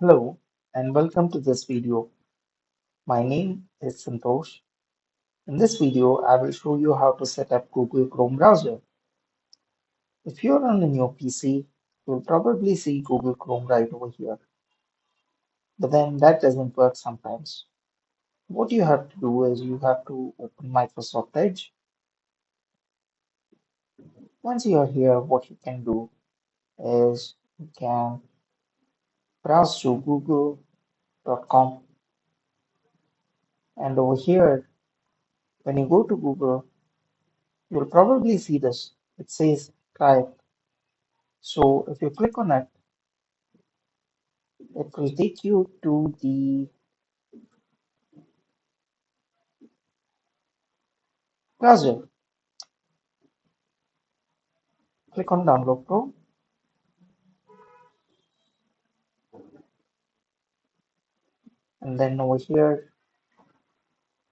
Hello and welcome to this video. My name is Santosh. In this video, I will show you how to set up Google Chrome browser. If you're on a new PC, you'll probably see Google Chrome right over here. But then that doesn't work sometimes. What you have to do is you have to open Microsoft Edge. Once you are here, what you can do is you can browse to google.com, and over here, when you go to Google, you'll probably see this. It says try it. So if you click on it, it will take you to the browser. Click on Download Pro, and then over here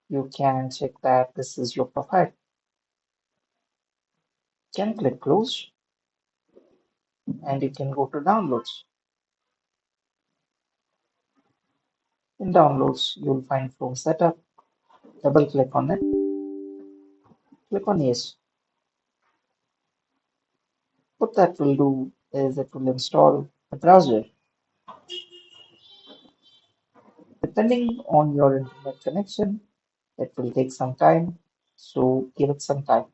you can check that this is your profile. You can click Close, and you can go to Downloads. In Downloads, you'll find Chrome Setup. Double click on it. Click on Yes. What that will do is it will install the browser. Depending on your internet connection, it will take some time. So give it some time.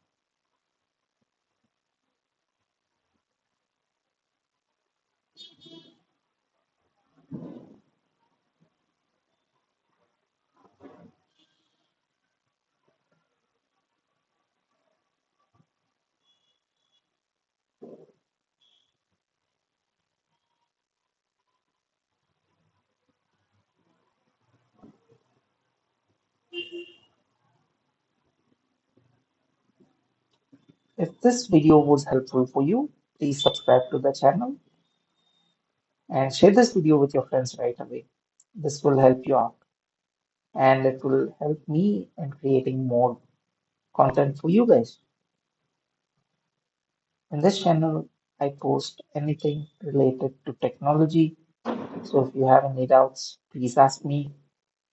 If this video was helpful for you, please subscribe to the channel and share this video with your friends right away. This will help you out and it will help me in creating more content for you guys. In this channel, I post anything related to technology. So if you have any doubts, please ask me.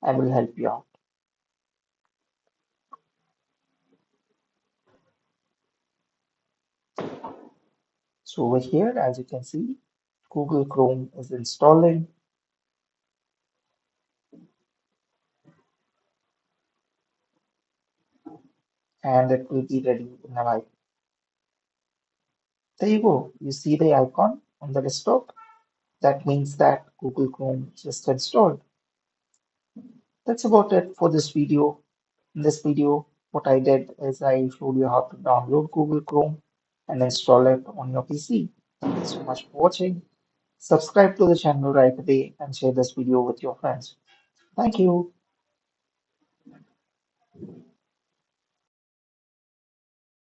I will help you out. So over here, as you can see, Google Chrome is installing and it will be ready in a while. There you go. You see the icon on the desktop? That means that Google Chrome just installed. That's about it for this video. In this video, what I did is I showed you how to download Google Chrome and install it on your PC. Thank you so much for watching. Subscribe to the channel right away and share this video with your friends. Thank you.